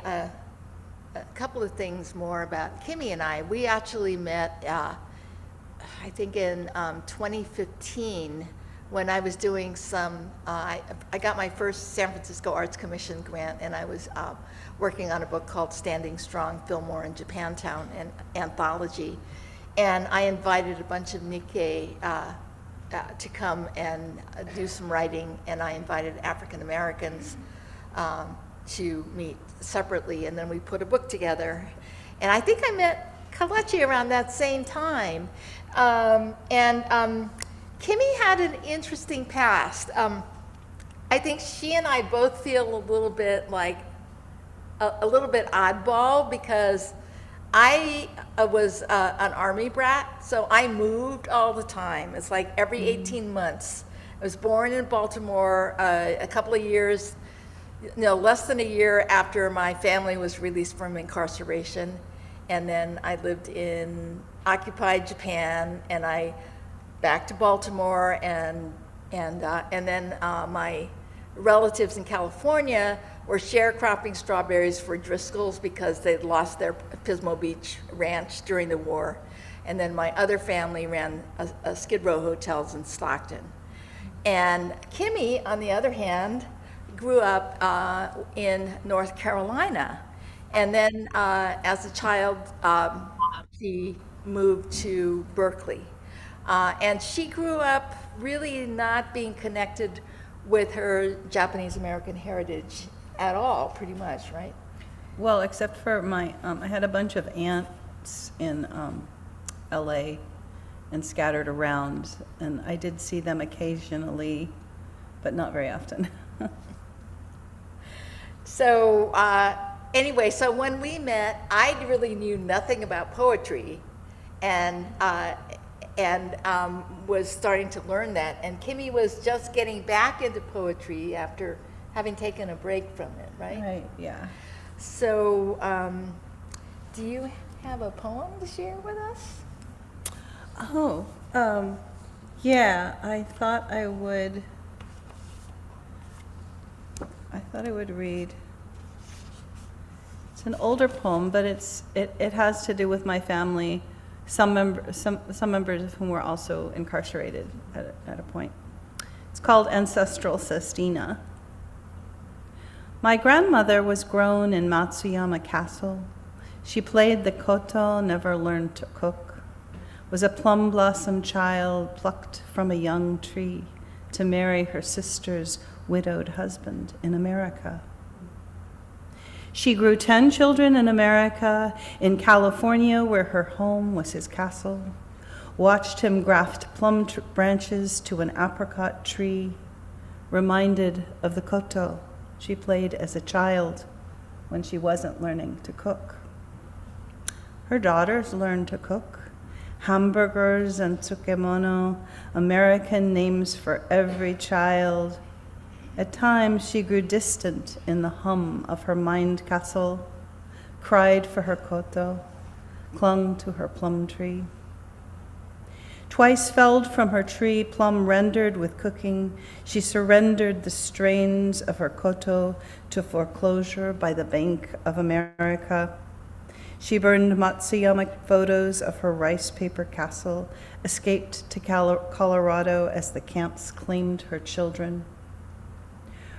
a couple of things more about Kimmy and I. We actually met, I think in 2015, when I was doing I got my first San Francisco Arts Commission grant, and I was working on a book called Standing Strong, Fillmore in Japantown, an anthology. And I invited a bunch of Nikkei to come and do some writing, and I invited African Americans to meet separately, and then we put a book together. And I think I met Kalechi around that same time. Kimmy had an interesting past. I think she and I both feel a little bit like a little bit oddball, because I was an Army brat, so I moved all the time. It's like every 18 months. I was born in Baltimore a couple of years, less than a year after my family was released from incarceration. And then I lived in occupied Japan, and I back to Baltimore, and then my relatives in California were sharecropping strawberries for Driscoll's because they'd lost their Pismo Beach ranch during the war. And then my other family ran a Skid Row hotels in Stockton. And Kimmy, on the other hand, grew up in North Carolina. And then as a child, she moved to Berkeley. And she grew up really not being connected with her Japanese American heritage at all, pretty much, right? Well, except for I had a bunch of aunts in LA and scattered around, and I did see them occasionally, but not very often. So anyway, so when we met, I really knew nothing about poetry, and was starting to learn that. And Kimmy was just getting back into poetry after having taken a break from it, right? Right, yeah. So do you have a poem to share with us? Oh, yeah, I thought I would read. It's an older poem, but it has to do with my family. Some members of whom were also incarcerated at a point. It's called Ancestral Sestina. My grandmother was grown in Matsuyama Castle. She played the koto, never learned to cook, was a plum blossom child plucked from a young tree to marry her sister's widowed husband in America. She grew 10 children in America, in California, where her home was his castle, watched him graft plum branches to an apricot tree, reminded of the koto she played as a child when she wasn't learning to cook. Her daughters learned to cook, hamburgers and tsukemono, American names for every child. At times, she grew distant in the hum of her mind castle, cried for her koto, clung to her plum tree. Twice felled from her tree, plum rendered with cooking, she surrendered the strains of her koto to foreclosure by the Bank of America. She burned Matsuyama photos of her rice paper castle, escaped to Colorado as the camps claimed her children.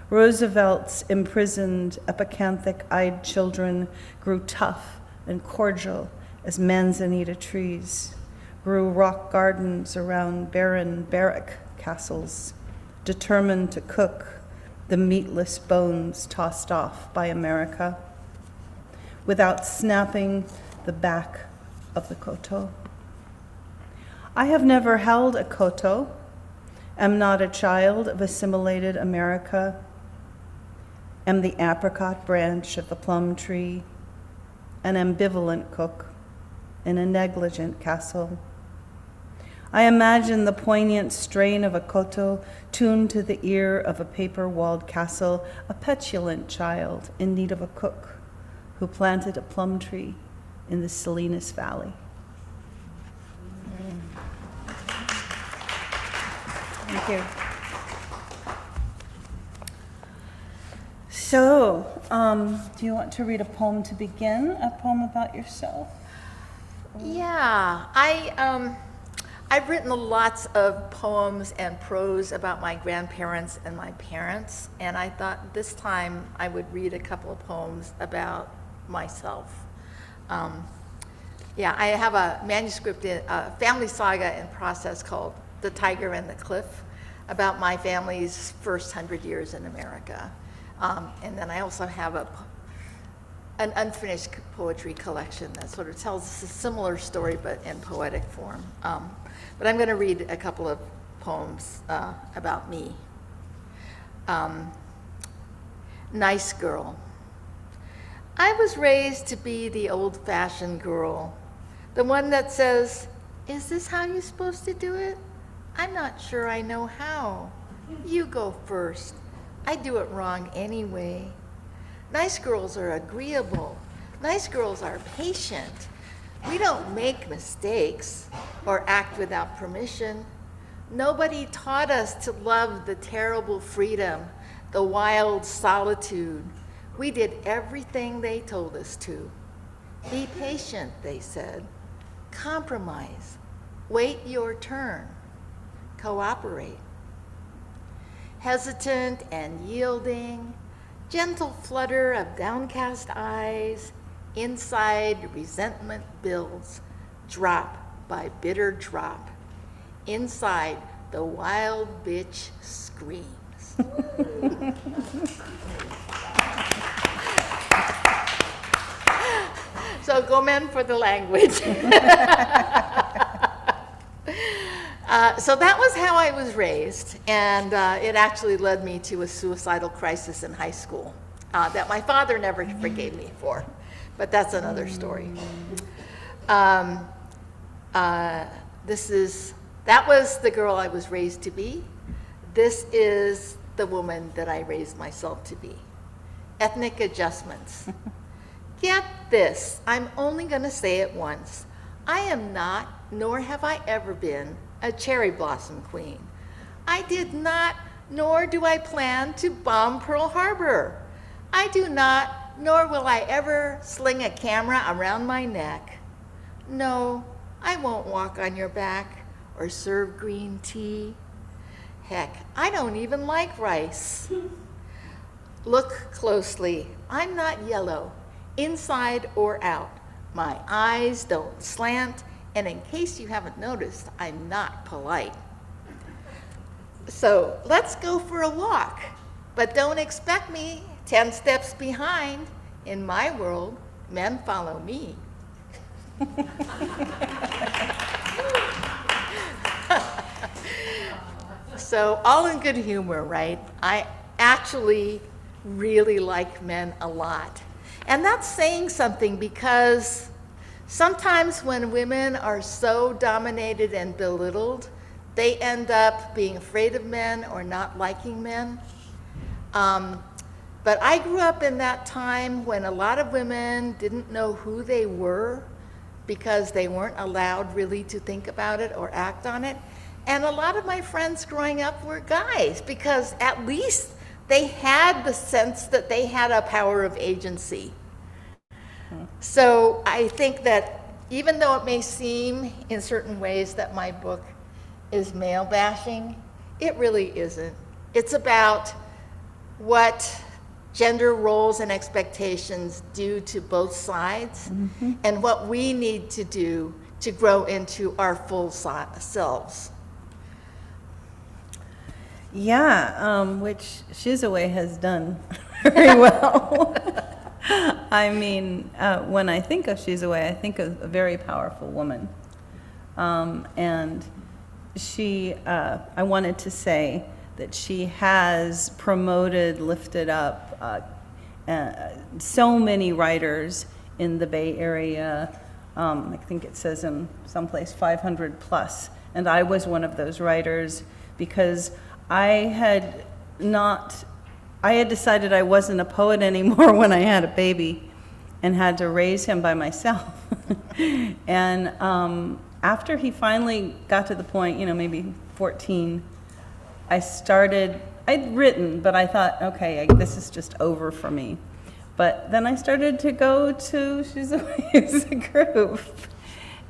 Roosevelt's imprisoned, epicanthic-eyed children grew tough and cordial as manzanita trees, grew rock gardens around barren barrack castles, determined to cook the meatless bones tossed off by America without snapping the back of the koto. I have never held a koto, am not a child of assimilated America, am the apricot branch of the plum tree, an ambivalent cook in a negligent castle. I imagine the poignant strain of a koto tuned to the ear of a paper-walled castle, a petulant child in need of a cook who planted a plum tree in the Salinas Valley. Thank you. So, do you want to read a poem to begin? A poem about yourself? Yeah, I've written lots of poems and prose about my grandparents and my parents, and I thought this time I would read a couple of poems about myself. Yeah, I have a manuscript, a family saga in process called The Tiger and the Cliff, about my family's first 100 years in America. And then I also have an unfinished poetry collection that sort of tells a similar story but in poetic form. But I'm going to read a couple of poems about me. Nice girl. I was raised to be the old-fashioned girl, the one that says, "Is this how you're supposed to do it? I'm not sure I know how. You go first. I do it wrong anyway." Nice girls are agreeable. Nice girls are patient. We don't make mistakes or act without permission. Nobody taught us to love the terrible freedom, the wild solitude. We did everything they told us to. Be patient, they said. Compromise. Wait your turn. Cooperate. Hesitant and yielding, gentle flutter of downcast eyes, inside resentment builds, drop by bitter drop. Inside the wild bitch screams. So go men for the language. So that was how I was raised, and it actually led me to a suicidal crisis in high school that my father never forgave me for, but that's another story. That was the girl I was raised to be. This is the woman that I raised myself to be. Ethnic adjustments. Get this, I'm only going to say it once. I am not, nor have I ever been, a cherry blossom queen. I did not, nor do I plan to bomb Pearl Harbor. I do not, nor will I ever sling a camera around my neck. No, I won't walk on your back or serve green tea. Heck, I don't even like rice. Look closely. I'm not yellow, inside or out. My eyes don't slant, and in case you haven't noticed, I'm not polite. So let's go for a walk, but don't expect me 10 steps behind. In my world, men follow me. So all in good humor, right? I actually really like men a lot. And that's saying something, because sometimes when women are so dominated and belittled, they end up being afraid of men or not liking men. But I grew up in that time when a lot of women didn't know who they were because they weren't allowed really to think about it or act on it. And a lot of my friends growing up were guys, because at least they had the sense that they had a power of agency. So I think that even though it may seem in certain ways that my book is male bashing, it really isn't. It's about what gender roles and expectations do to both sides, and what we need to do to grow into our full selves. Yeah, which Shizue has done very well. I mean, when I think of Shizue, I think of a very powerful woman. And she, I wanted to say that she has promoted, lifted up so many writers in the Bay Area. I think it says in someplace 500 plus. And I was one of those writers, because I had decided I wasn't a poet anymore when I had a baby and had to raise him by myself. And after he finally got to the point, maybe 14, I started I'd written, but I thought, okay, this is just over for me. But then I started to go to Shizue's group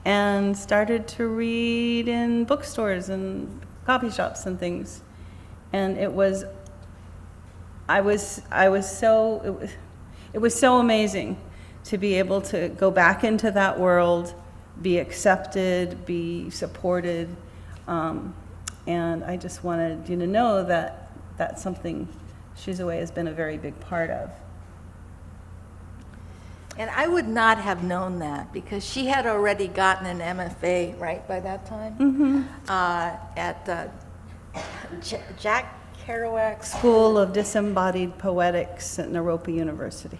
and started to read in bookstores and coffee shops and things. And it was so amazing to be able to go back into that world, be accepted, be supported. And I just wanted you to know that that's something Shizue has been a very big part of. And I would not have known that because she had already gotten an MFA, right, by that time? Mm-hmm. At Jack Kerouac's School of Disembodied Poetics at Naropa University.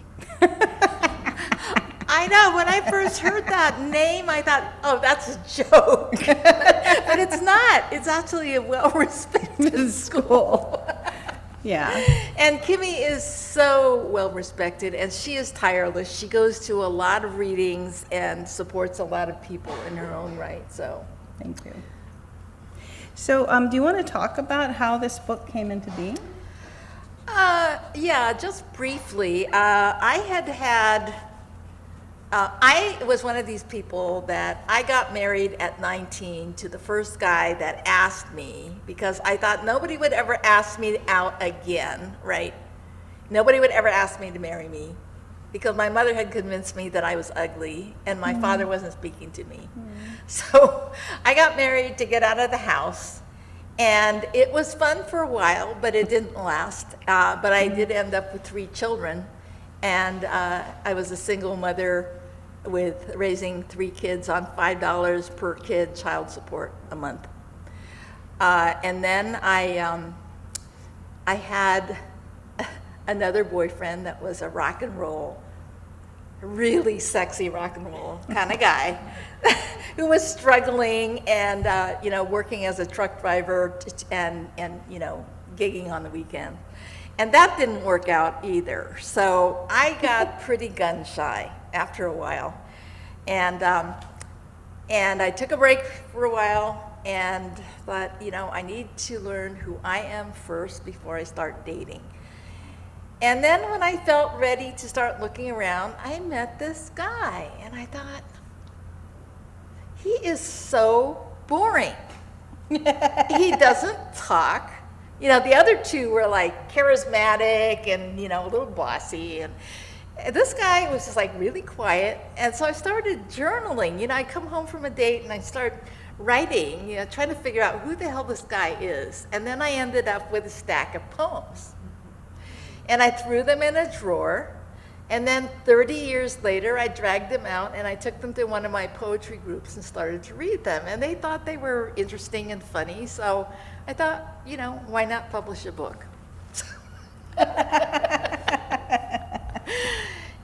I know, when I first heard that name, I thought, oh, that's a joke. But it's not. It's actually a well-respected school. Yeah. And Kimmy is so well-respected, and she is tireless. She goes to a lot of readings and supports a lot of people in her own right, so. Thank you. So do you want to talk about how this book came into being? Yeah, just briefly. I was one of these people that I got married at 19 to the first guy that asked me, because I thought nobody would ever ask me out again, right? Nobody would ever ask me to marry me because my mother had convinced me that I was ugly and my father wasn't speaking to me. So I got married to get out of the house, and it was fun for a while, but it didn't last. But I did end up with 3 children, and I was a single mother with raising 3 kids on $5 per kid child support a month. And then I had another boyfriend that was a rock and roll, really sexy rock and roll kind of guy who was struggling and working as a truck driver and gigging on the weekend. And that didn't work out either. So I got pretty gun shy after a while. And I took a break for a while and thought, I need to learn who I am first before I start dating. And then when I felt ready to start looking around, I met this guy, and I thought, he is so boring. He doesn't talk. The other 2 were like charismatic and, a little bossy. And this guy was just like really quiet. And so I started journaling. I come home from a date and I start writing, trying to figure out who the hell this guy is. And then I ended up with a stack of poems. And I threw them in a drawer. And then 30 years later, I dragged them out and I took them to one of my poetry groups and started to read them. And they thought they were interesting and funny. So I thought, why not publish a book?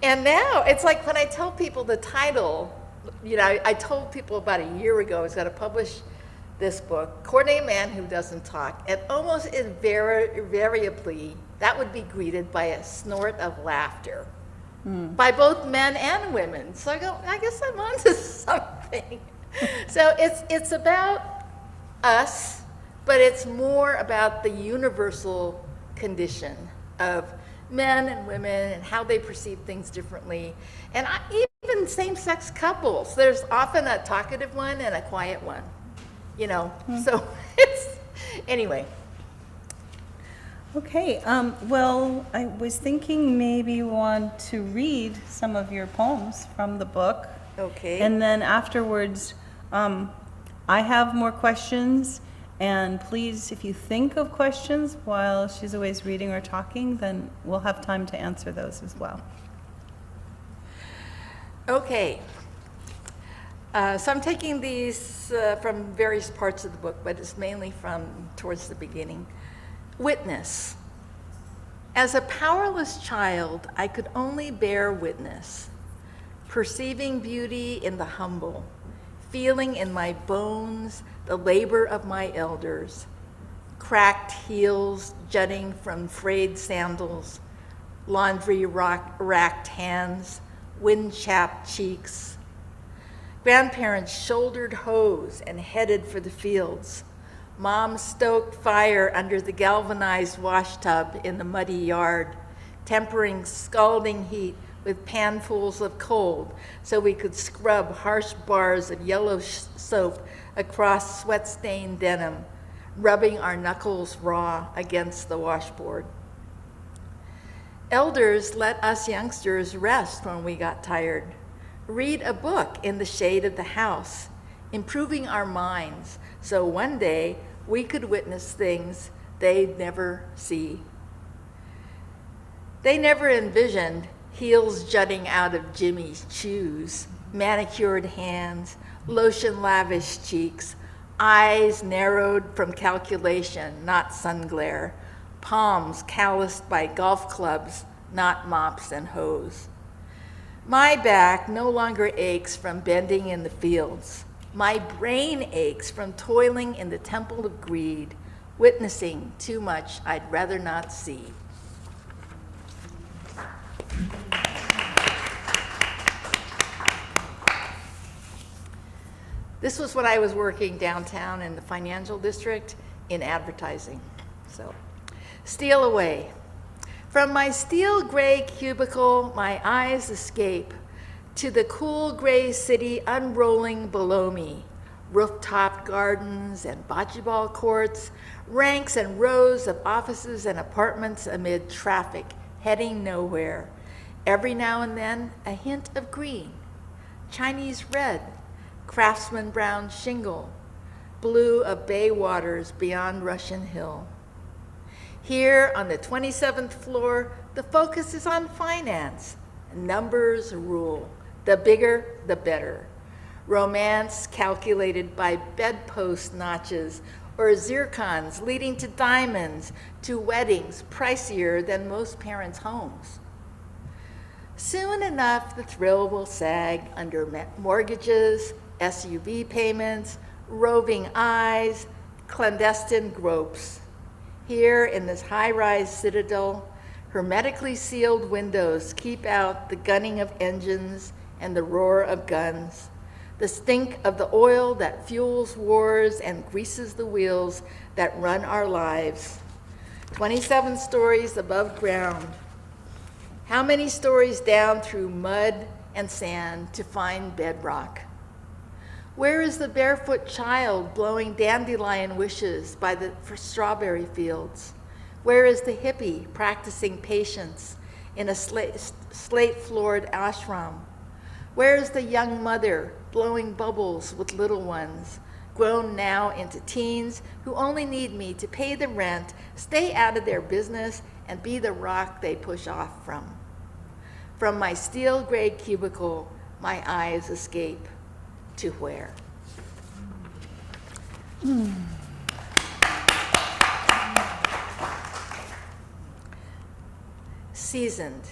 And now it's like when I tell people the title, I told people about a year ago I was going to publish this book, Coordinate a Man Who Doesn't Talk, and almost invariably that would be greeted by a snort of laughter by both men and women. So I go, I guess I'm onto something. So it's about us, but it's more about the universal condition of men and women and how they perceive things differently. And even same-sex couples, there's often a talkative one and a quiet one, So anyway. Okay, well, I was thinking maybe you want to read some of your poems from the book. Okay. And then afterwards, I have more questions, and please, if you think of questions while she's always reading or talking, then we'll have time to answer those as well. Okay. So I'm taking these from various parts of the book, but it's mainly from towards the beginning. Witness. As a powerless child, I could only bear witness, perceiving beauty in the humble, feeling in my bones the labor of my elders, cracked heels jutting from frayed sandals, laundry racked hands, wind-chapped cheeks. Grandparents shouldered hoes and headed for the fields, Mom stoked fire under the galvanized wash tub in the muddy yard, tempering scalding heat with panfuls of cold so we could scrub harsh bars of yellow soap across sweat-stained denim, rubbing our knuckles raw against the washboard. Elders let us youngsters rest when we got tired, read a book in the shade of the house, improving our minds so one day we could witness things they'd never see. They never envisioned heels jutting out of Jimmy's shoes, manicured hands, lotion-lavished cheeks, eyes narrowed from calculation, not sun glare, palms calloused by golf clubs, not mops and hose. My back no longer aches from bending in the fields. My brain aches from toiling in the temple of greed, witnessing too much I'd rather not see. This was when I was working downtown in the financial district in advertising. So, steal away. From my steel gray cubicle, my eyes escape to the cool gray city unrolling below me. Rooftop gardens and bocce ball courts, ranks and rows of offices and apartments amid traffic heading nowhere. Every now and then, a hint of green, Chinese red, craftsman brown shingle, blue of bay waters beyond Russian Hill. Here on the 27th floor, the focus is on finance. Numbers rule. The bigger, the better. Romance calculated by bedpost notches or zircons leading to diamonds, to weddings pricier than most parents' homes. Soon enough, the thrill will sag under mortgages, SUV payments, roving eyes, clandestine gropes. Here in this high-rise citadel, hermetically sealed windows keep out the gunning of engines and the roar of guns, the stink of the oil that fuels wars and greases the wheels that run our lives. 27 stories above ground. How many stories down through mud and sand to find bedrock? Where is the barefoot child blowing dandelion wishes by the strawberry fields? Where is the hippie practicing patience in a slate-floored ashram? Where is the young mother blowing bubbles with little ones, grown now into teens who only need me to pay the rent, stay out of their business, and be the rock they push off from? From my steel gray cubicle, my eyes escape. To where? Seasoned.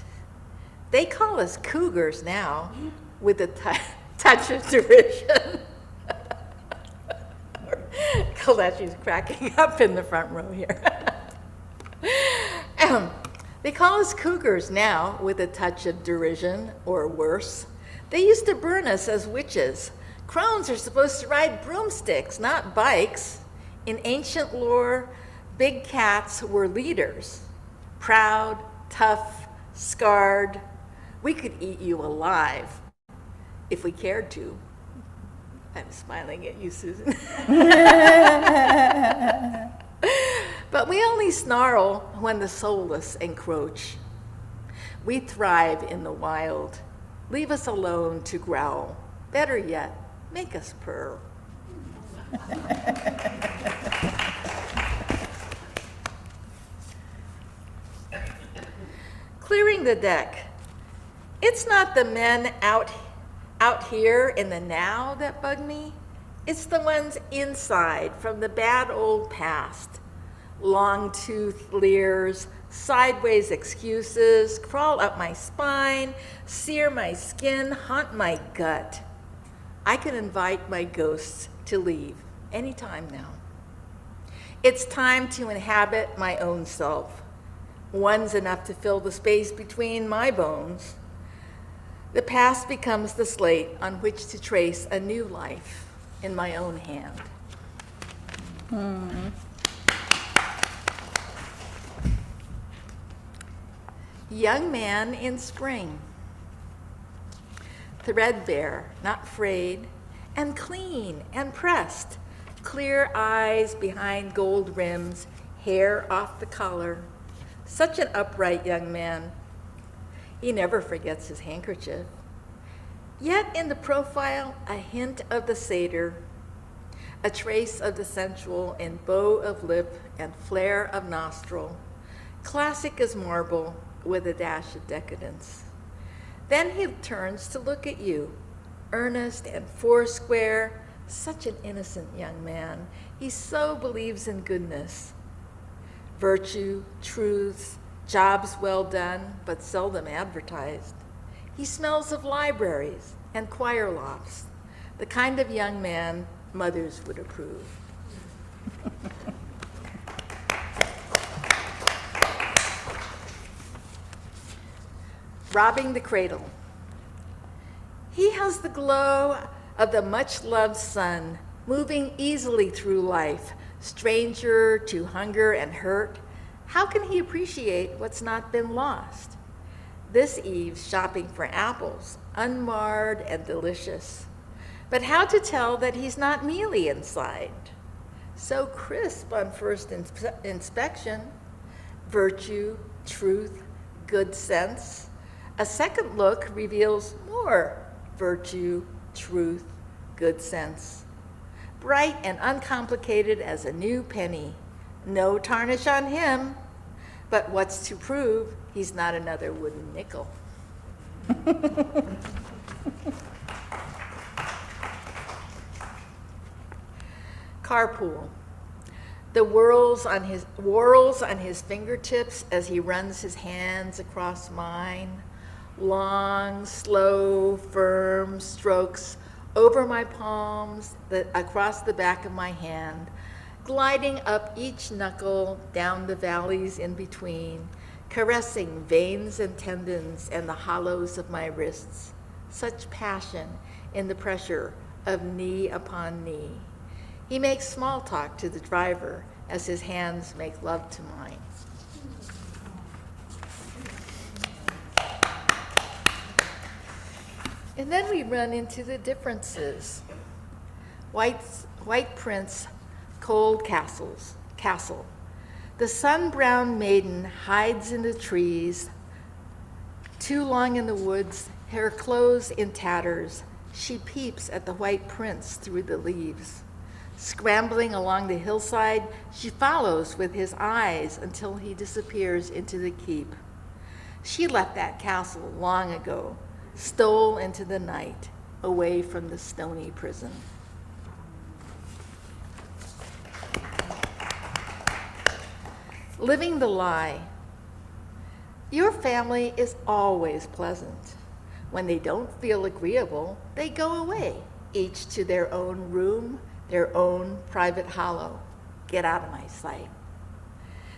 They call us cougars now, with a touch of derision. Kalechi's cracking up in the front row here. They call us cougars now, with a touch of derision, or worse. They used to burn us as witches. Crones are supposed to ride broomsticks, not bikes. In ancient lore, big cats were leaders. Proud, tough, scarred. We could eat you alive if we cared to. I'm smiling at you, Susan. But we only snarl when the soulless encroach. We thrive in the wild. Leave us alone to growl. Better yet, make us purr. Clearing the deck. It's not the men out here in the now that bug me. It's the ones inside from the bad old past. Long-toothed leers, sideways excuses, crawl up my spine, sear my skin, haunt my gut. I can invite my ghosts to leave anytime now. It's time to inhabit my own self. One's enough to fill the space between my bones. The past becomes the slate on which to trace a new life in my own hand. Young man in spring. Threadbare, not frayed, and clean and pressed. Clear eyes behind gold rims, hair off the collar. Such an upright young man. He never forgets his handkerchief. Yet in the profile, a hint of the satyr, a trace of the sensual in bow of lip and flare of nostril. Classic as marble with a dash of decadence. Then he turns to look at you, earnest and foursquare, such an innocent young man. He so believes in goodness. Virtue, truths, jobs well done, but seldom advertised. He smells of libraries and choir lofts, the kind of young man mothers would approve. Robbing the cradle. He has the glow of the much-loved sun, moving easily through life, stranger to hunger and hurt. How can he appreciate what's not been lost? This eve's shopping for apples, unmarred and delicious. But how to tell that he's not mealy inside? So crisp on first inspection. Virtue, truth, good sense. A second look reveals more virtue, truth, good sense. Bright and uncomplicated as a new penny. No tarnish on him. But what's to prove he's not another wooden nickel? Carpool. The whirls on his fingertips as he runs his hands across mine. Long, slow, firm strokes over my palms, across the back of my hand, gliding up each knuckle, down the valleys in between, caressing veins and tendons and the hollows of my wrists. Such passion in the pressure of knee upon knee. He makes small talk to the driver as his hands make love to mine. And then we run into the differences. White prince, cold castle. The sun-browned maiden hides in the trees, too long in the woods, her clothes in tatters. She peeps at the white prince through the leaves. Scrambling along the hillside, she follows with his eyes until he disappears into the keep. She left that castle long ago, stole into the night, away from the stony prison. Living the lie. Your family is always pleasant. When they don't feel agreeable, they go away, each to their own room, their own private hollow. Get out of my sight.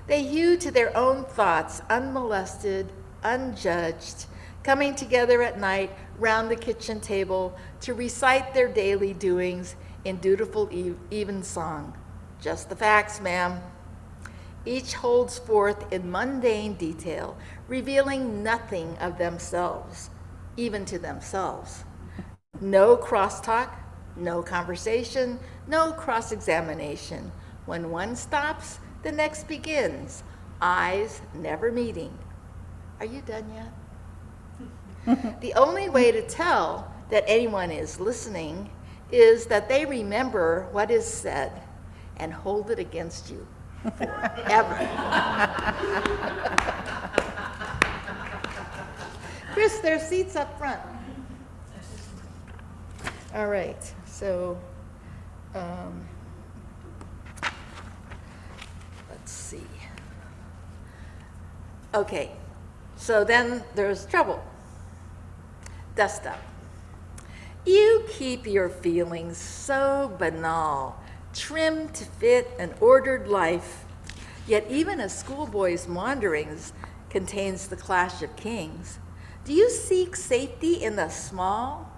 They hew to their own thoughts, unmolested, unjudged, coming together at night round the kitchen table to recite their daily doings in dutiful even song. Just the facts, ma'am. Each holds forth in mundane detail, revealing nothing of themselves, even to themselves. No crosstalk, no conversation, no cross-examination. When one stops, the next begins, eyes never meeting. Are you done yet? The only way to tell that anyone is listening is that they remember what is said and hold it against you forever. Chris, there's seats up front. All right, so let's see. Okay, so then there's trouble. Dust up. You keep your feelings so banal, trimmed to fit an ordered life, yet even a schoolboy's maunderings contains the clash of kings. Do you seek safety in the small?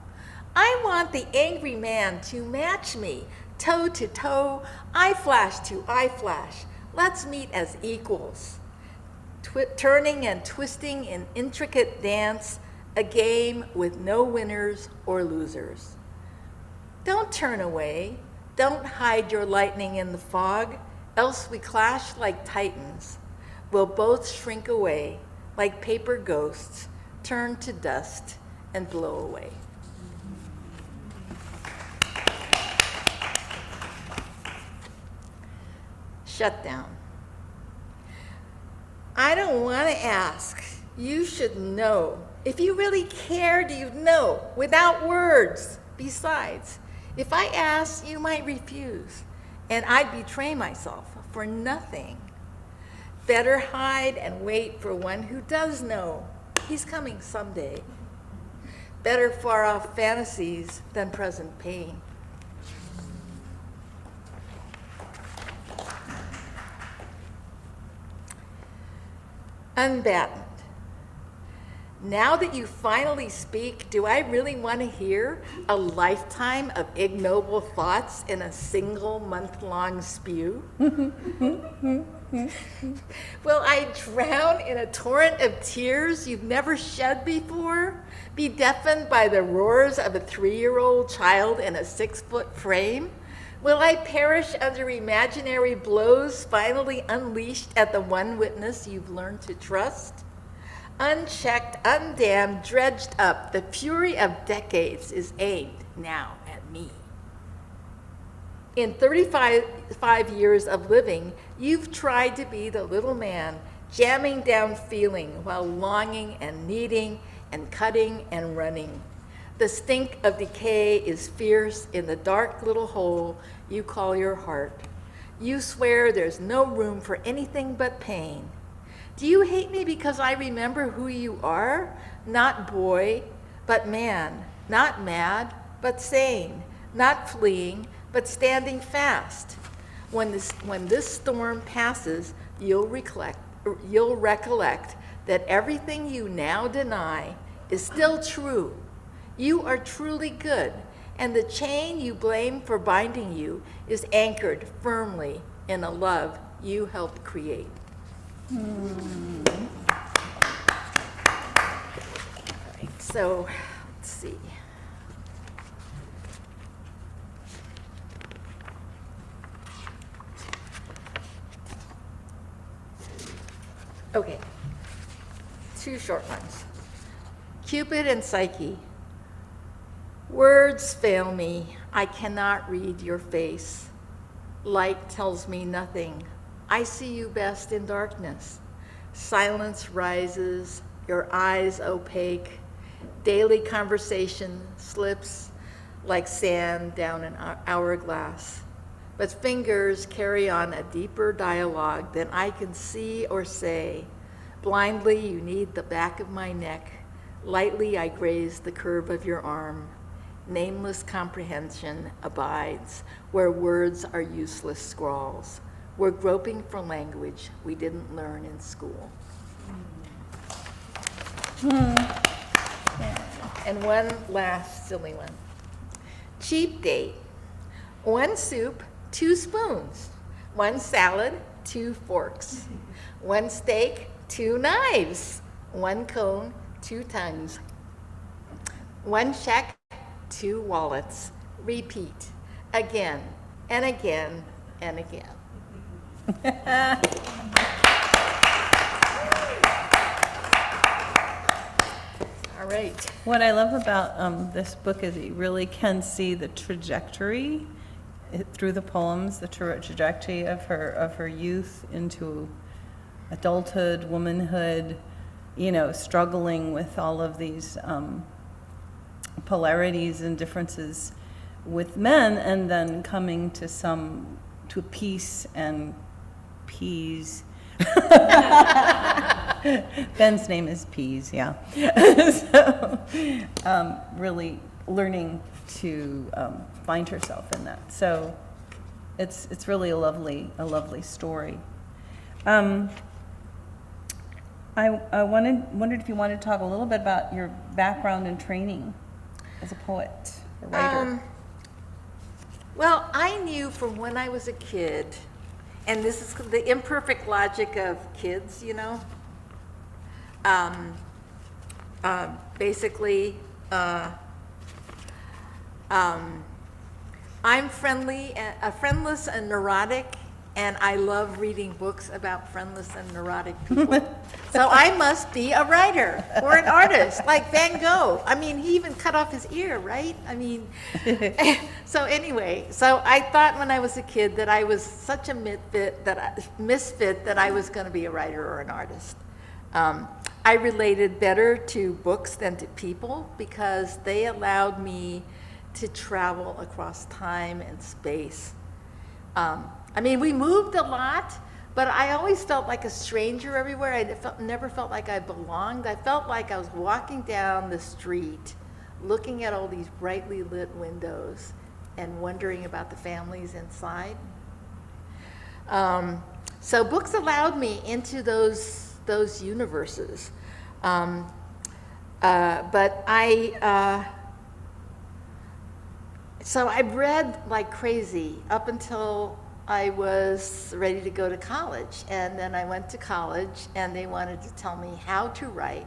I want the angry man to match me, toe to toe, eye flash to eye flash. Let's meet as equals. Turning and twisting in intricate dance, a game with no winners or losers. Don't turn away. Don't hide your lightning in the fog, else we clash like titans. We'll both shrink away like paper ghosts, turn to dust and blow away. Shutdown. I don't want to ask. You should know. If you really cared, you'd know, without words. Besides, if I asked, you might refuse, and I'd betray myself for nothing. Better hide and wait for one who does know. He's coming someday. Better far-off fantasies than present pain. Unbattened. Now that you finally speak, do I really want to hear a lifetime of ignoble thoughts in a single month-long spew? Will I drown in a torrent of tears you've never shed before? Be deafened by the roars of a 3-year-old child in a 6-foot frame? Will I perish under imaginary blows finally unleashed at the one witness you've learned to trust? Unchecked, undammed, dredged up, the fury of decades is aimed now at me. In 35 years of living, you've tried to be the little man, jamming down feeling while longing and needing and cutting and running. The stink of decay is fierce in the dark little hole you call your heart. You swear there's no room for anything but pain. Do you hate me because I remember who you are? Not boy, but man. Not mad, but sane. Not fleeing, but standing fast. When this storm passes, you'll recollect that everything you now deny is still true. You are truly good, and the chain you blame for binding you is anchored firmly in a love you helped create. All right, so let's see. Okay, 2 short ones. Cupid and Psyche. Words fail me. I cannot read your face. Light tells me nothing. I see you best in darkness. Silence rises, your eyes opaque. Daily conversation slips like sand down an hourglass. But fingers carry on a deeper dialogue than I can see or say. Blindly, you need the back of my neck. Lightly, I graze the curve of your arm. Nameless comprehension abides where words are useless scrawls. We're groping for language we didn't learn in school. And one last silly one. Cheap date. 1 soup, 2 spoons. 1 salad, 2 forks. 1 steak, 2 knives. 1 cone, 2 tongues. 1 check, 2 wallets. Repeat again and again and again. All right. What I love about this book is you really can see the trajectory through the poems, the trajectory of her youth into adulthood, womanhood, struggling with all of these polarities and differences with men, and then coming to peace and peas. Ben's name is Peas, yeah. So, really learning to find herself in that. So, it's really a lovely story. I wondered if you wanted to talk a little bit about your background and training as a poet, a writer. Well, I knew from when I was a kid, and this is the imperfect logic of kids, you know. Um, Basically, I'm friendless and neurotic, and I love reading books about friendless and neurotic people. So I must be a writer or an artist, like Van Gogh. I mean, he even cut off his ear, right? I mean, so anyway, so I thought when I was a kid that I was such a misfit that I was going to be a writer or an artist. I related better to books than to people because they allowed me to travel across time and space. I mean, we moved a lot, but I always felt like a stranger everywhere. I never felt like I belonged. I felt like I was walking down the street, looking at all these brightly lit windows and wondering about the families inside. So books allowed me into those universes. But so I read like crazy up until I was ready to go to college. And then I went to college and they wanted to tell me how to write.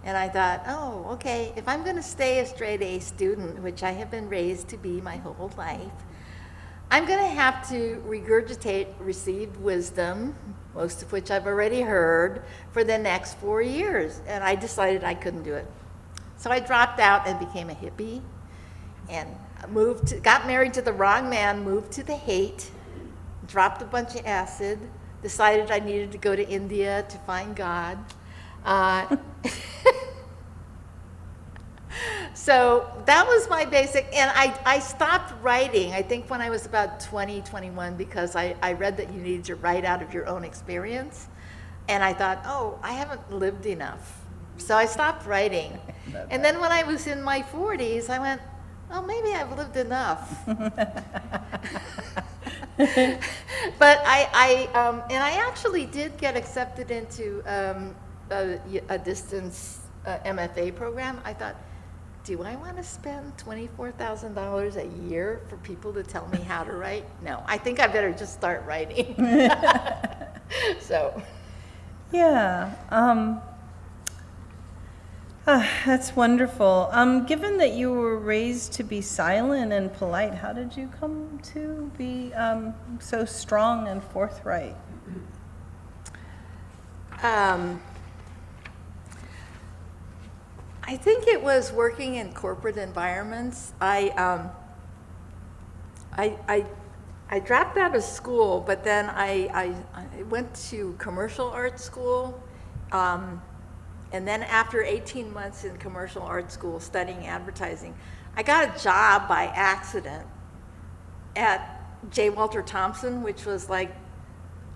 And I thought, oh, okay, if I'm going to stay a straight A student, which I have been raised to be my whole life, I'm going to have to regurgitate received wisdom, most of which I've already heard, for the next 4 years. And I decided I couldn't do it. So I dropped out and became a hippie and got married to the wrong man, moved to the hate, dropped a bunch of acid, decided I needed to go to India to find God. So that was my basic, and I stopped writing, I think when I was about 20, 21, because I read that you needed to write out of your own experience. And I thought, oh, I haven't lived enough. So I stopped writing. And then when I was in my 40s, I went, oh, maybe I've lived enough. But I actually did get accepted into a distance MFA program. I thought, do I want to spend $24,000 a year for people to tell me how to write? No, I think I better just start writing. So. Yeah. That's wonderful. Given that you were raised to be silent and polite, how did you come to be so strong and forthright? I think it was working in corporate environments. I dropped out of school, but then I went to commercial art school. And then after 18 months in commercial art school studying advertising, I got a job by accident at J. Walter Thompson, which was like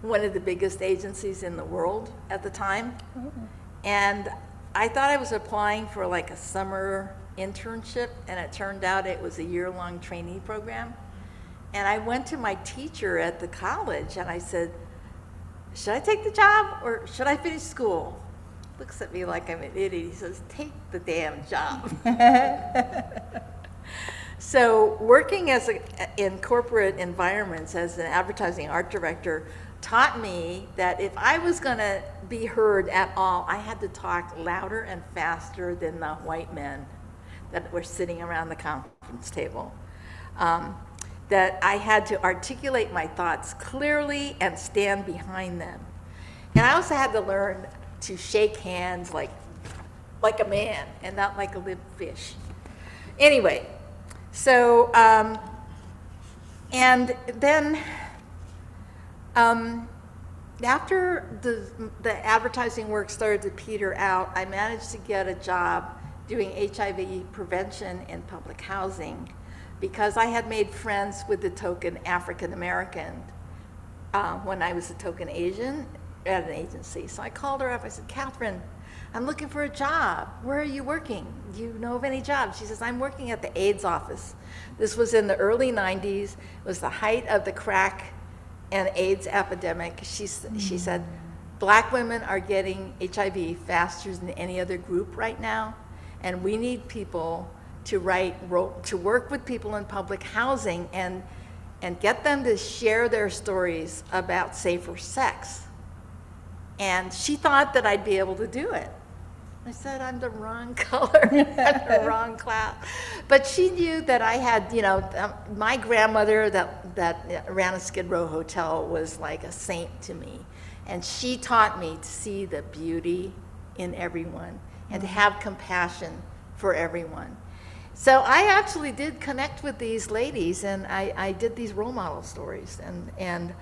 one of the biggest agencies in the world at the time. Oh. And I thought I was applying for like a summer internship, and it turned out it was a year-long trainee program. And I went to my teacher at the college and I said, should I take the job or should I finish school? Looks at me like I'm an idiot. He says, take the damn job. So working in corporate environments as an advertising art director taught me that if I was going to be heard at all, I had to talk louder and faster than the white men that were sitting around the conference table. That I had to articulate my thoughts clearly and stand behind them. And I also had to learn to shake hands like a man and not like a limp fish. Anyway, so, and then after the advertising work started to peter out, I managed to get a job doing HIV prevention in public housing because I had made friends with the token African American when I was a token Asian at an agency. So I called her up. I said, Catherine, I'm looking for a job. Where are you working? Do you know of any jobs? She says, I'm working at the AIDS office. This was in the early 90s. It was the height of the crack and AIDS epidemic. She said, black women are getting HIV faster than any other group right now, and we need people to to work with people in public housing and get them to share their stories about safer sex. And she thought that I'd be able to do it. I said, I'm the wrong color, I'm the wrong class. But she knew that I had, my grandmother that ran a Skid Row hotel was like a saint to me. And she taught me to see the beauty in everyone and to have compassion for everyone. So I actually did connect with these ladies, and I did these role model stories. And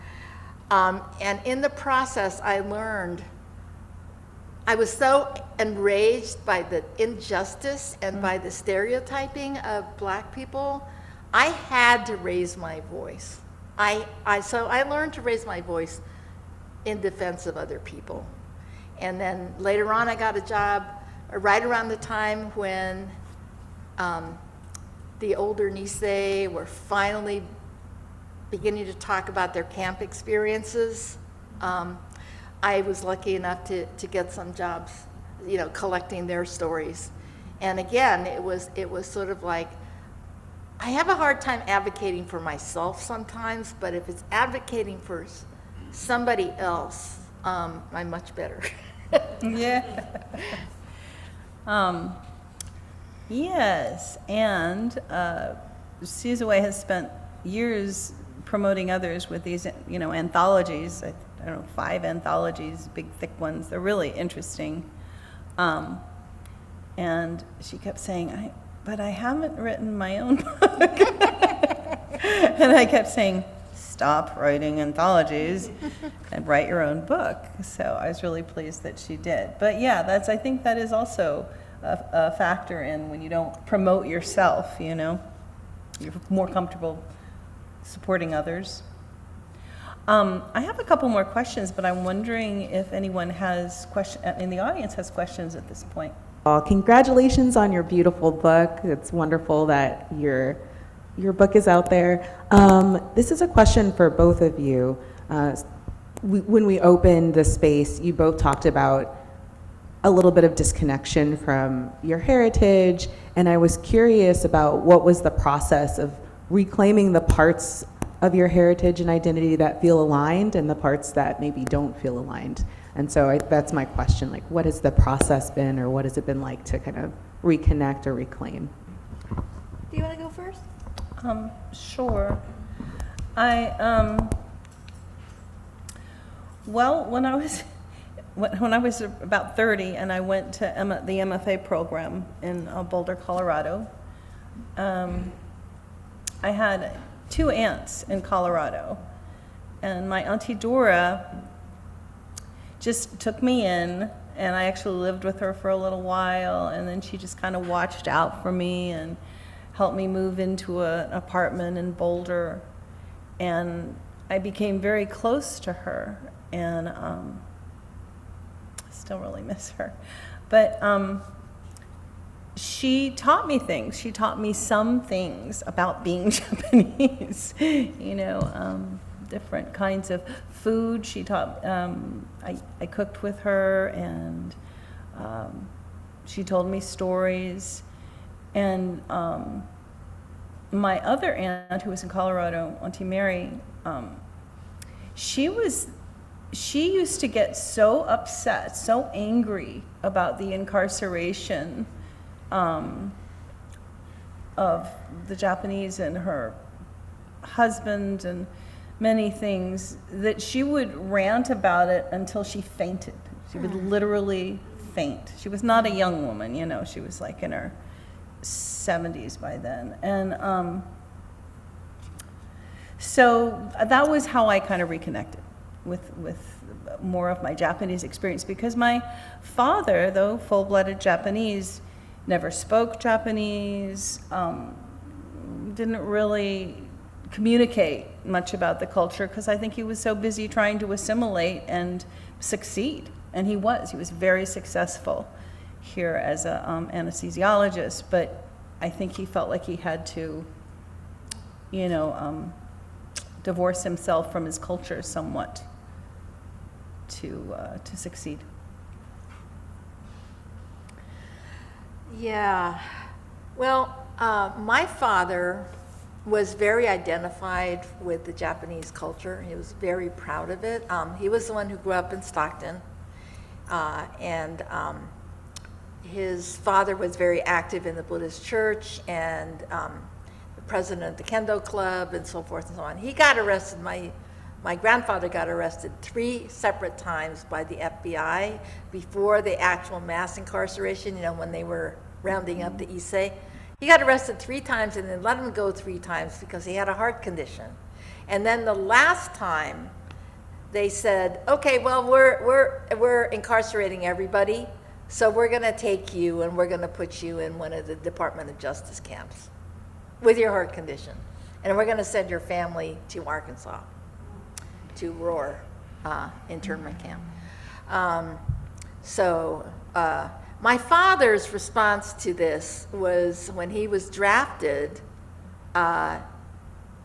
in the process, I learned, I was so enraged by the injustice and by the stereotyping of Black people. I had to raise my voice. So I learned to raise my voice in defense of other people. And then later on, I got a job right around the time when the older J-Sei were finally beginning to talk about their camp experiences. I was lucky enough to get some jobs, collecting their stories. And again, it was sort of like, I have a hard time advocating for myself sometimes, but if it's advocating for somebody else, I'm much better. Yeah. Yes, and Shizue has spent years promoting others with these, anthologies. I don't know, 5 anthologies, big thick ones. They're really interesting. And she kept saying, but I haven't written my own book. And I kept saying, stop writing anthologies and write your own book. So I was really pleased that she did. But yeah, I think that is also a factor in when you don't promote yourself, you're more comfortable supporting others. I have a couple more questions, but I'm wondering if anyone in the audience has questions at this point. Congratulations on your beautiful book. It's wonderful that your book is out there. This is a question for both of you. When we opened the space, you both talked about a little bit of disconnection from your heritage, and I was curious about what was the process of reclaiming the parts of your heritage and identity that feel aligned and the parts that maybe don't feel aligned. And so that's my question, like what has the process been, or what has it been like to kind of reconnect or reclaim? Do you want to go first? Sure. Well, when I was about 30 and I went to the MFA program in Boulder, Colorado, I had 2 aunts in Colorado, and my Auntie Dora just took me in, and I actually lived with her for a little while, and then she just kind of watched out for me and helped me move into an apartment in Boulder, and I became very close to her, and I still really miss her. But she taught me things. She taught me some things about being Japanese, different kinds of food. She taught, I cooked with her, and she told me stories. And my other aunt, who was in Colorado, Auntie Mary, she used to get so upset, so angry about the incarceration of the Japanese and her husband and many things, that she would rant about it until she fainted. She would literally faint. She was not a young woman, she was like in her 70s by then. And so that was how I kind of reconnected with more of my Japanese experience, because my father, though full-blooded Japanese, never spoke Japanese, didn't really communicate much about the culture, because I think he was so busy trying to assimilate and succeed. And he was very successful here as a anesthesiologist, but I think he felt like he had to, divorce himself from his culture somewhat to succeed. Yeah. Well, My father was very identified with the Japanese culture. He was very proud of it. He was the one who grew up in Stockton, and his father was very active in the Buddhist church and the president of the Kendo Club and so forth and so on. He got arrested. My grandfather got arrested 3 separate times by the FBI before the actual mass incarceration, when they were rounding up the Issei. He got arrested 3 times and then let him go 3 times because he had a heart condition. And then the last time they said, okay, well, we're incarcerating everybody, so we're going to take you and we're going to put you in one of the Department of Justice camps with your heart condition. And we're going to send your family to Arkansas, to Roar internment camp. My father's response to this was when he was drafted,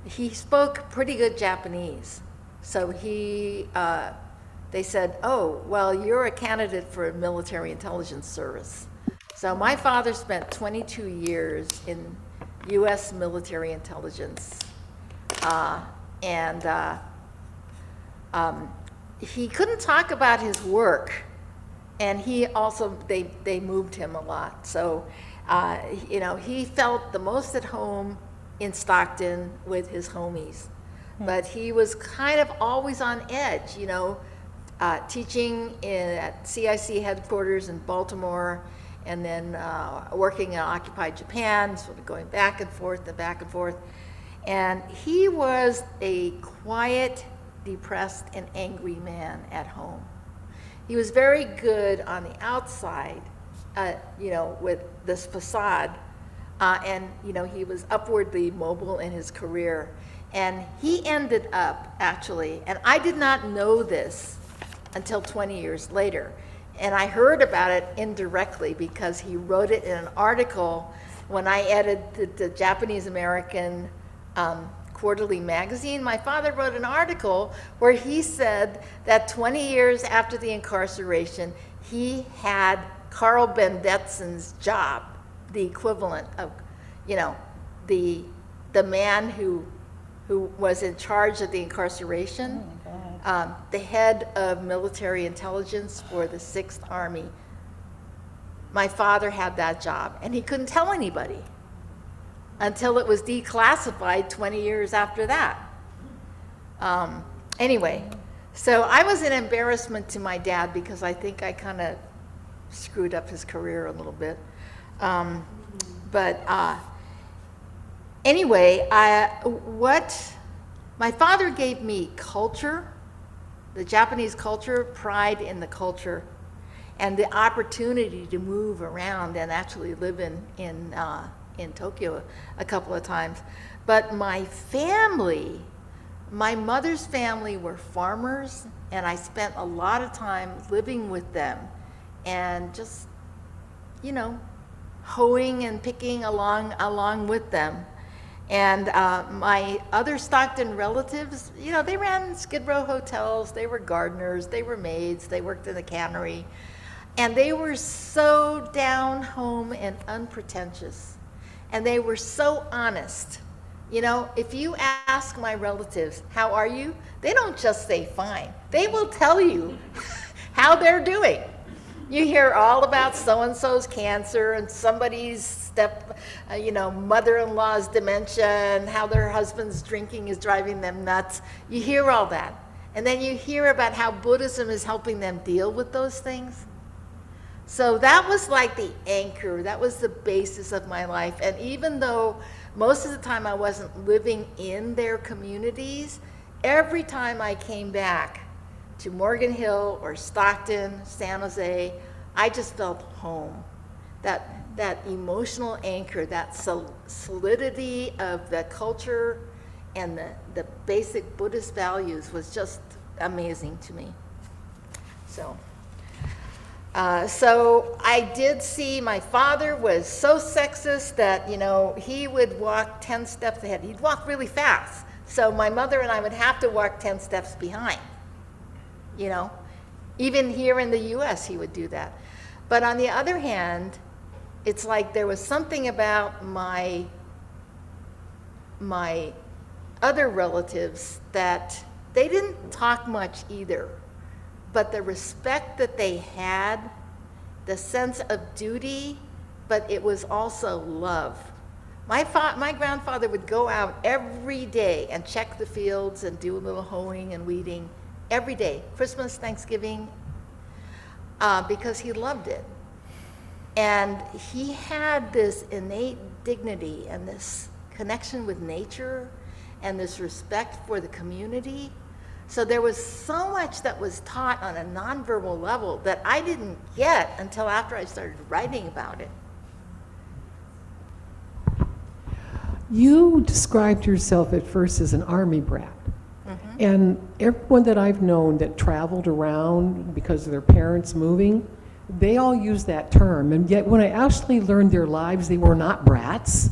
he spoke pretty good Japanese. So they said, oh, well, you're a candidate for a military intelligence service. So my father spent 22 years in U.S. military intelligence. He couldn't talk about his work. And he also, they moved him a lot. So, he felt the most at home in Stockton with his homies. But he was kind of always on edge, teaching at CIC headquarters in Baltimore, and then working in occupied Japan, sort of going back and forth and back and forth. And he was a quiet, depressed, and angry man at home. He was very good on the outside, with this facade, and he was upwardly mobile in his career. And he ended up, actually, and I did not know this until 20 years later, and I heard about it indirectly because he wrote it in an article when I edited the Japanese American quarterly magazine. My father wrote an article where he said that 20 years after the incarceration, he had Carl Bendetsen's job, the equivalent of, the man who was in charge of the incarceration, the head of military intelligence for the 6th Army. My father had that job, and he couldn't tell anybody until it was declassified 20 years after that. Anyway, so I was an embarrassment to my dad because I think I kind of screwed up his career a little bit. Anyway, my father gave me culture, the Japanese culture, pride in the culture, and the opportunity to move around and actually live in Tokyo a couple of times. But my family, my mother's family were farmers, and I spent a lot of time living with them and just, hoeing and picking along with them. And my other Stockton relatives, they ran Skid Row hotels, they were gardeners, they were maids, they worked in the cannery, and they were so down home and unpretentious. And they were so honest. If you ask my relatives, how are you? They don't just say fine. They will tell you how they're doing. You hear all about so-and-so's cancer and somebody's mother-in-law's dementia and how their husband's drinking is driving them nuts. You hear all that. And then you hear about how Buddhism is helping them deal with those things. So that was like the anchor, that was the basis of my life. And even though most of the time I wasn't living in their communities, every time I came back to Morgan Hill or Stockton, San Jose, I just felt home. That emotional anchor, that solidity of the culture and the basic Buddhist values was just amazing to me. So I did see my father was so sexist that, he would walk 10 steps ahead. He'd walk really fast. So my mother and I would have to walk 10 steps behind. Even here in the US, he would do that. But on the other hand, it's like there was something about my other relatives that they didn't talk much either, but the respect that they had, the sense of duty, but it was also love. My grandfather would go out every day and check the fields and do a little hoeing and weeding every day, Christmas, Thanksgiving, because he loved it. And he had this innate dignity and this connection with nature and this respect for the community. So there was so much that was taught on a nonverbal level that I didn't get until after I started writing about it. You described yourself at first as an army brat. Mm-hmm. And everyone that I've known that traveled around because of their parents moving, they all use that term. And yet when I actually learned their lives, they were not brats.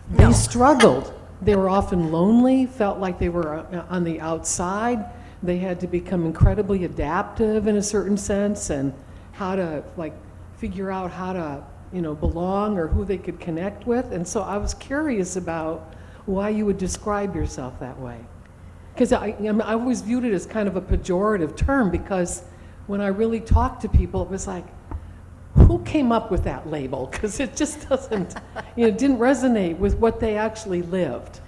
They struggled. They were often lonely, felt like they were on the outside. They had to become incredibly adaptive in a certain sense, and how to figure out how to belong or who they could connect with. And so I was curious about why you would describe yourself that way. Because I always viewed it as kind of a pejorative term, because when I really talked to people, it was like, who came up with that label? Because it just doesn't, didn't resonate with what they actually lived.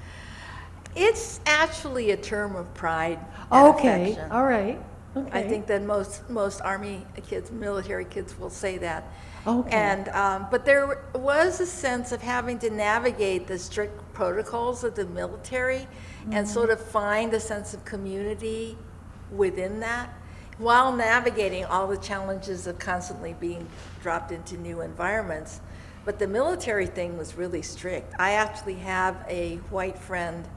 It's actually a term of pride and Okay, affection. all right. Okay. I think that most Army kids, military kids will say that. Okay. And, but there was a sense of having to navigate the strict protocols of the military and sort of find a sense of community within that, while navigating all the challenges of constantly being dropped into new environments. But the military thing was really strict. I actually have a white friend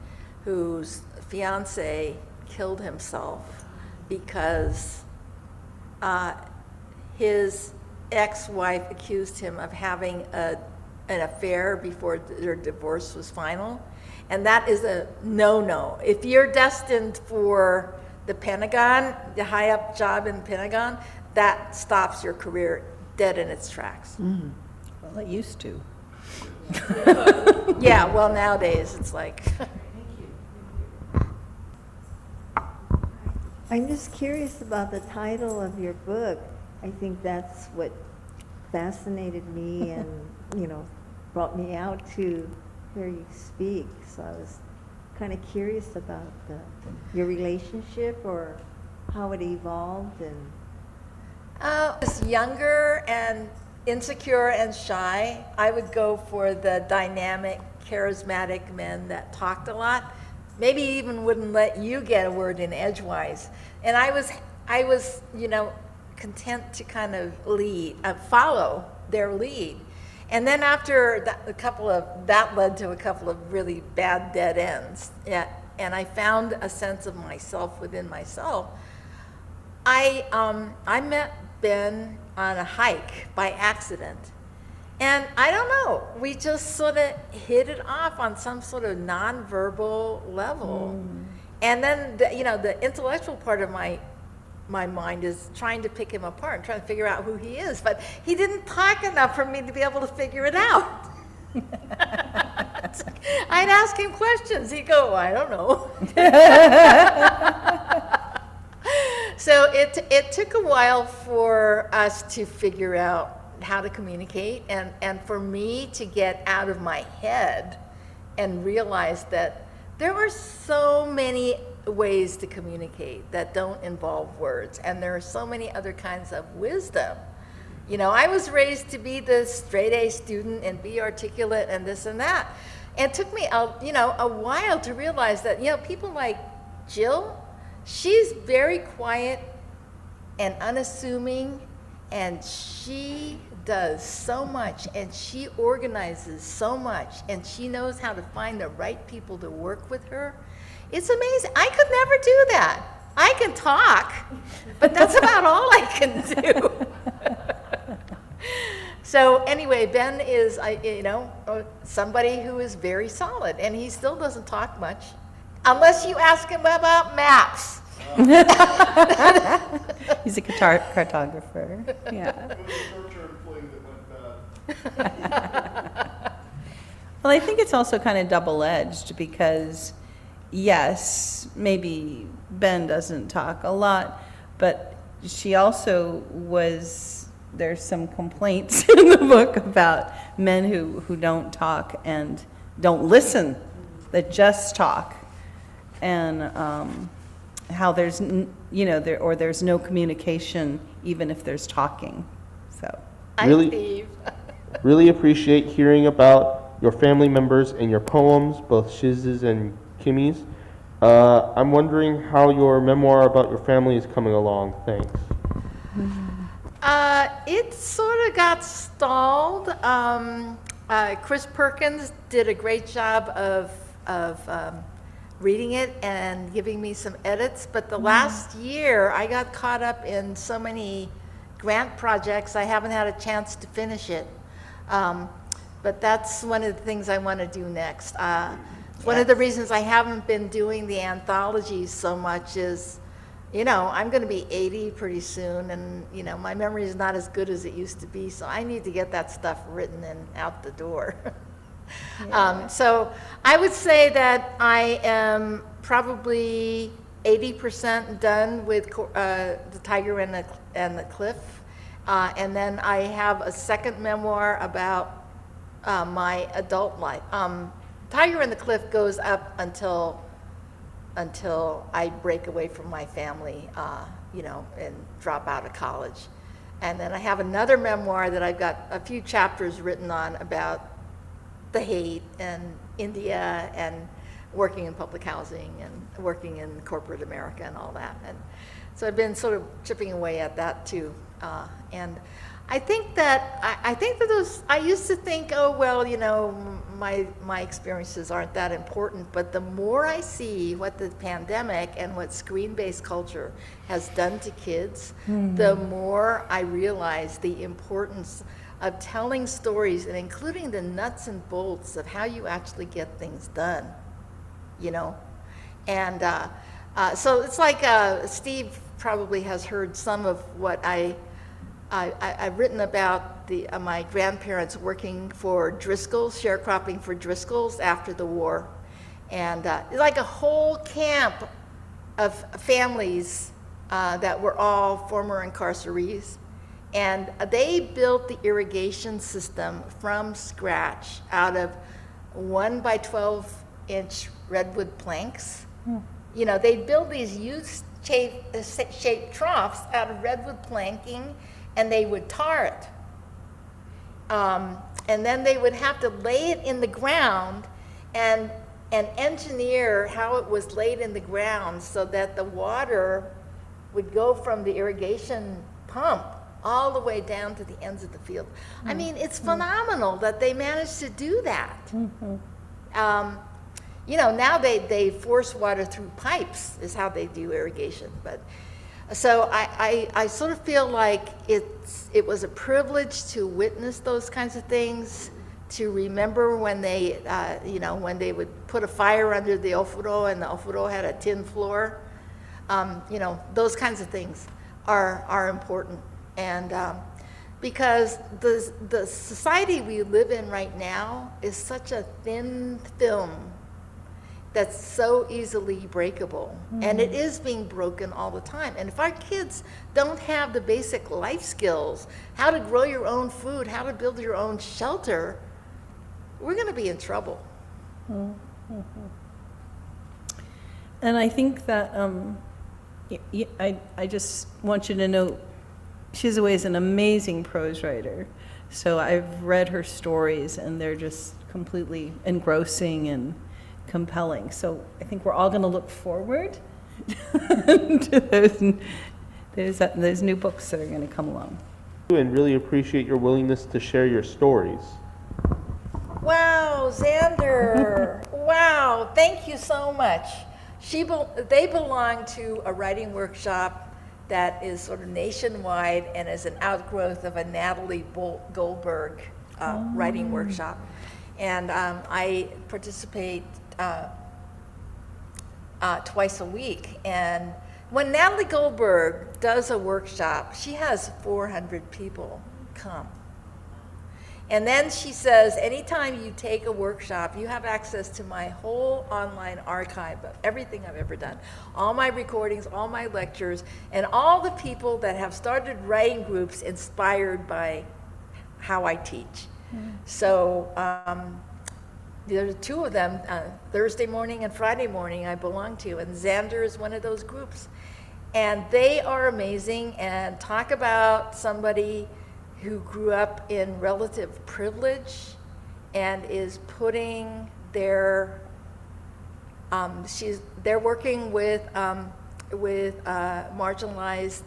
whose fiance killed himself because his ex-wife accused him of having an affair before their divorce was final. And that is a no-no. If you're destined for the Pentagon, the high-up job in the Pentagon, that stops your career dead in its tracks. Well, it used to. Yeah, well, nowadays it's like... I'm just curious about the title of your book. I think that's what fascinated me and, brought me out to hear you speak. So I was kind of curious about your relationship or how it evolved. And I was younger and insecure and shy. I would go for the dynamic, charismatic men that talked a lot. Maybe even wouldn't let you get a word in edgewise. And I was, content to kind of follow their lead. And then after that led to a couple of really bad dead ends. Yeah, and I found a sense of myself within myself. I met Ben on a hike by accident. And I don't know, we just sort of hit it off on some sort of nonverbal level. And then, the intellectual part of my mind is trying to pick him apart and trying to figure out who he is. But he didn't talk enough for me to be able to figure it out. I'd ask him questions. He'd go, I don't know. So it took a while for us to figure out how to communicate and for me to get out of my head and realize that there are so many ways to communicate that don't involve words, and there are so many other kinds of wisdom. I was raised to be the straight A student and be articulate and this and that. And it took me a while to realize that, people like Jill, she's very quiet and unassuming, and she does so much, and she organizes so much, and she knows how to find the right people to work with her. It's amazing. I could never do that. I can talk, but that's about all I can do. So anyway, Ben is, somebody who is very solid, and he still doesn't talk much, unless you ask him about maps. He's a cartographer. Yeah. It was a short-term fling that went bad. Well, I think it's also kind of double-edged because, yes, maybe Ben doesn't talk a lot, but she also there's some complaints in the book about men who don't talk and don't listen, that just talk. And how there's, there's no communication even if there's talking, so. Hi, Really- Steve. Really appreciate hearing about your family members and your poems, both Shiz's and Kimmy's. I'm wondering how your memoir about your family is coming along. Thanks. It sort of got stalled. Chris Perkins did a great job of reading it and giving me some edits, but the last year I got caught up in so many grant projects, I haven't had a chance to finish it. But that's one of the things I want to do next. One of the reasons I haven't been doing the anthologies so much is, I'm going to be 80 pretty soon, and, my memory is not as good as it used to be, so I need to get that stuff written and out the door. So I would say that I am probably 80% done with The Tiger and the Cliff, and then I have a second memoir about my adult life. Tiger and the Cliff goes up until I break away from my family, and drop out of college. And then I have another memoir that I've got a few chapters written on about the hate and India and working in public housing and working in corporate America and all that. And so I've been sort of chipping away at that too. And I think that I used to think, oh, well, my experiences aren't that important, but the more I see what the pandemic and what screen-based culture has done to kids, the more I realize the importance of telling stories and including the nuts and bolts of how you actually get things done, And so it's like Steve probably has heard some of what I've written about my grandparents working for Driscoll's, sharecropping for Driscoll's after the war. And it's like a whole camp of families that were all former incarcerees. And they built the irrigation system from scratch out of 1 by 12-inch redwood planks. They build these U-shaped troughs out of redwood planking, and they would tar it. And then they would have to lay it in the ground and engineer how it was laid in the ground so that the water would go from the irrigation pump all the way down to the ends of the field. I mean, it's phenomenal that they managed to do that. Now they force water through pipes is how they do irrigation. But so I sort of feel like it was a privilege to witness those kinds of things, to remember when they, when they would put a fire under the ofuro and the ofuro had a tin floor. Those kinds of things are important. And because the society we live in right now is such a thin film that's so easily breakable. And it is being broken all the time. And if our kids don't have the basic life skills, how to grow your own food, how to build your own shelter, we're going to be in trouble. And I think that I just want you to know Shizue is an amazing prose writer. So I've read her stories, and they're just completely engrossing and compelling. So I think we're all going to look forward to those new books that are going to come along. And really appreciate your willingness to share your stories. Wow, Xander. Wow, thank you so much. They belong to a writing workshop that is sort of nationwide and is an outgrowth of a Natalie Goldberg writing workshop. And I participate twice a week. And when Natalie Goldberg does a workshop, she has 400 people come. And then she says, anytime you take a workshop, you have access to my whole online archive of everything I've ever done, all my recordings, all my lectures, and all the people that have started writing groups inspired by how I teach. So there's two of them, Thursday morning and Friday morning I belong to, and Xander is one of those groups. And they are amazing, and talk about somebody who grew up in relative privilege and is putting their, they're working with marginalized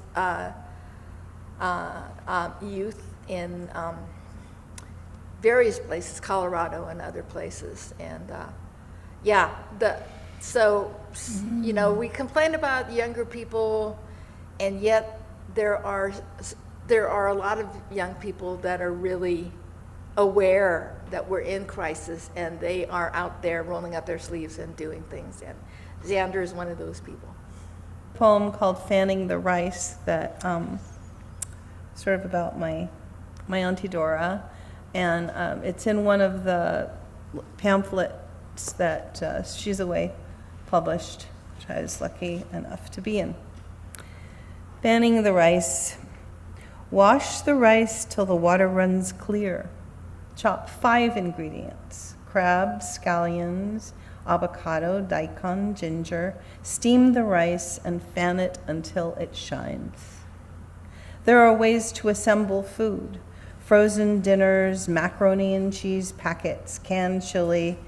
youth in various places, Colorado and other places. And yeah, you know, we complain about younger people, and yet there are a lot of young people that are really aware that we're in crisis, and they are out there rolling up their sleeves and doing things. And Xander is one of those people. A poem called Fanning the Rice that sort of about my Auntie Dora, and it's in one of the pamphlets that Shizue published, which I was lucky enough to be in. Fanning the rice. Wash the rice till the water runs clear. Chop 5 ingredients: crabs, scallions, avocado, daikon, ginger. Steam the rice and fan it until it shines. There are ways to assemble food: frozen dinners, macaroni and cheese packets, canned chili,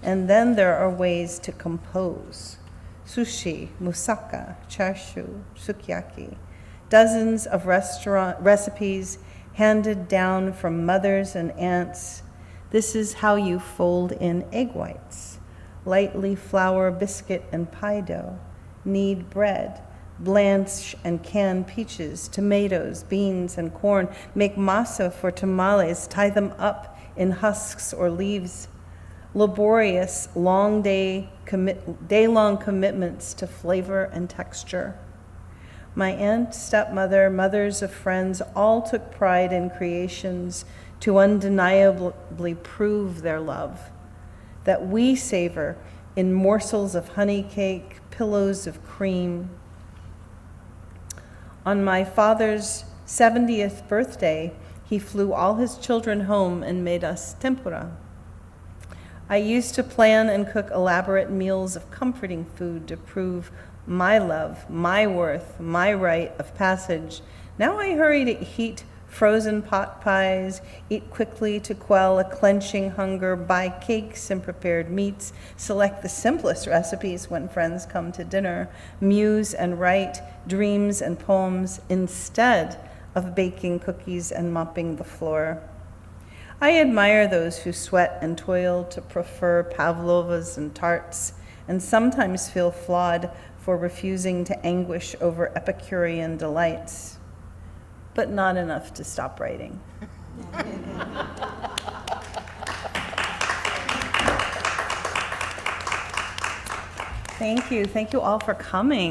and then there are ways to compose: sushi, moussaka, chashu, sukiyaki. Dozens of restaurant recipes handed down from mothers and aunts. This is how you fold in egg whites. Lightly flour biscuit and pie dough. Knead bread. Blanch and can peaches, tomatoes, beans, and corn. Make masa for tamales. Tie them up in husks or leaves. Laborious, day-long commitments to flavor and texture. My aunt, stepmother, mothers of friends all took pride in creations to undeniably prove their love, that we savor in morsels of honey cake, pillows of cream. On my father's 70th birthday, he flew all his children home and made us tempura. I used to plan and cook elaborate meals of comforting food to prove my love, my worth, my rite of passage. Now I hurry to heat frozen pot pies, eat quickly to quell a clenching hunger, buy cakes and prepared meats, select the simplest recipes when friends come to dinner, muse and write dreams and poems instead of baking cookies and mopping the floor. I admire those who sweat and toil to prefer pavlovas and tarts, and sometimes feel flawed for refusing to anguish over Epicurean delights, but not enough to stop writing. Thank you all for coming.